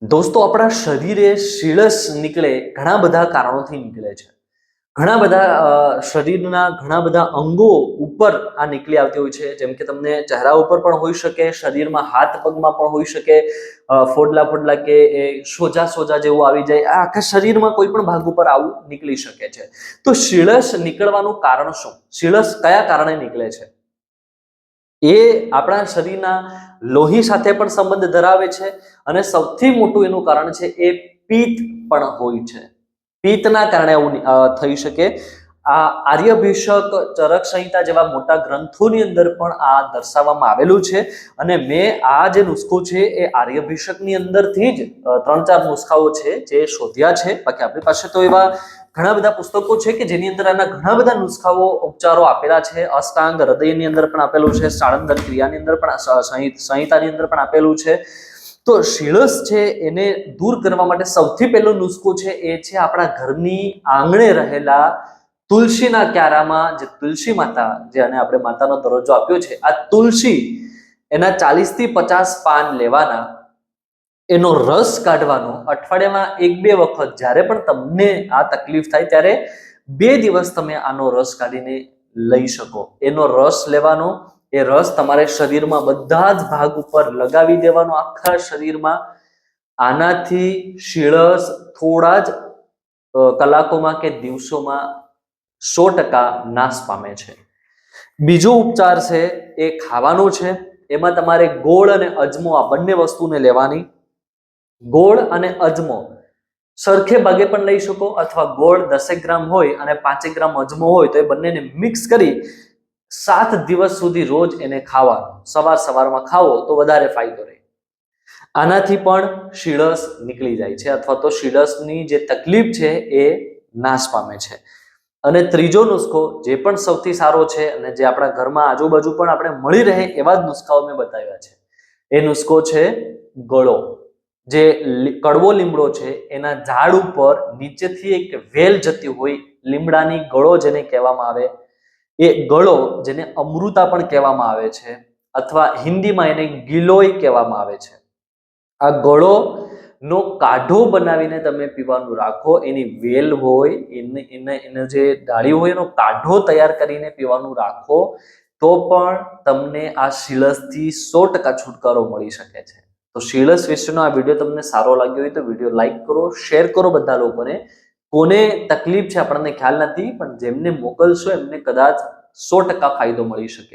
दोस्तों अपना शरीरे शीळस નીકળે ઘણા બધા કારણોથી નીકળે છે। ઘણા બધા શરીરના ઘણા બધા અંગો ઉપર આ નીકળી આવતી હોય છે, જેમ કે તમને ચહેરા ઉપર પણ હોઈ શકે, શરીરમાં હાથ પગમાં પણ હોઈ શકે, ફોડલા ફોડલા કે સોજા સોજા જેવું આવી જાય, આ આખા શરીરમાં કોઈ પણ ભાગ ઉપર આવું નીકળી શકે છે। તો शीळस નીકળવાનું કારણ શું? शीळस કયા કારણે નીકળે છે? એ આપણા શરીરના લોહી સાથે પણ સંબંધ ધરાવે છે અને સૌથી મોટું એનું કારણ છે એ પિત્ત પણ હોય છે। પિત્તના કારણે આવું થઈ શકે। આ આર્યભિષક ચરક સંહિતા જેવા મોટા ગ્રંથોની અંદર પણ આ દર્શાવવામાં આવેલું છે અને મેં આ જે નુસ્ખો છે એ આર્યભિષકની અંદરથી જ 3-4 નુસ્ખાઓ છે જે શોધ્યા છે। બાકી આપણી પાસે તો એવા ઘણા બધા પુસ્તકો છે કે જેની અંદર આના ઘણા બધા નુસ્ખાઓ ઉપચારો આપેલા છે। અષ્ટાંગ હૃદયની અંદર પણ આપેલું છે, સાળંદર ક્રિયાની અંદર પણ સંહિતાની અંદર પણ આપેલું છે। તો शीळस છે એને દૂર કરવા માટે સૌથી પહેલો નુસ્ખો છે એ છે આપણા ઘરની આંગણે રહેલા તુલસીના ક્યારામાં જે તુલસી માતા, જેને આપણે માતાનો દરજ્જો આપ્યો છે, આ તુલસી એના 40 થી 50 પાન લેવાના, એનો રસ કાઢવાનો, અઠવાડિયામાં 1-2 વખત જ્યારે પણ તમને આ તકલીફ થાય ત્યારે 2 દિવસ તમે આનો રસ કાઢીને લઈ શકો। એનો રસ લેવાનો, એ રસ તમારે શરીરમાં બધા જ ભાગ ઉપર લગાવી દેવાનો, આખા શરીરમાં। આનાથી शीळस થોડા જ કલાકોમાં કે દિવસોમાં 100% નાશ પામે છે। બીજો ઉપચાર છે એ ખાવાનો છે। એમાં તમારે ગોળ અને અજમો આ બંને વસ્તુને લેવાની। ગોળ અને અજમો સરખે ભાગે પણ લઈ શકો, અથવા ગોળ 10 ગ્રામ હોય અને 5 ગ્રામ અજમો હોય તો એ બંનેને મિક્સ કરી 7 દિવસ સુધી રોજ એને ખાવાનું। સવાર સવારમાં ખાવો તો વધારે ફાયદો રહે। આનાથી પણ शीळस નીકળી જાય છે, અથવા તો शीळसની જે તકલીફ છે એ નાશ પામે છે। અને ત્રીજો નુસ્ખો જે પણ સૌથી સારો છે અને જે આપણા ઘરમાં આજુબાજુ પણ આપણે મળી રહે એવા જ નુસ્ખાઓ મેં બતાવ્યા છે, એ નુસ્ખો છે ગળો। જે કડવો લીમડો છે એના ઝાડ ઉપર નીચેથી એક વેલ જતી હોય, લીમડાની ગળો જેને કહેવામાં આવે, એ ગળો જેને અમૃતા પણ કહેવામાં આવે છે, અથવા હિન્દીમાં એને ગિલોય કહેવામાં આવે છે। આ ગળો નો કાઢો બનાવીને તમે પીવાનું રાખો। એની વેલ હોય, એને જે ડાળી હોય એનો કાઢો તૈયાર કરીને પીવાનું રાખો, તો પણ તમને આ शीळसથી 100% છુટકારો મળી શકે છે। તો शीळस વિશેનો આ વિડીયો તમને સારો લાગ્યો હોય તો વિડીયો લાઈક કરો, શેર કરો બધા લોકોને। કોને તકલીફ છે આપણને ખ્યાલ નથી, પણ જેમને મોકલશો એમને કદાચ 100% ફાયદો મળી શકે।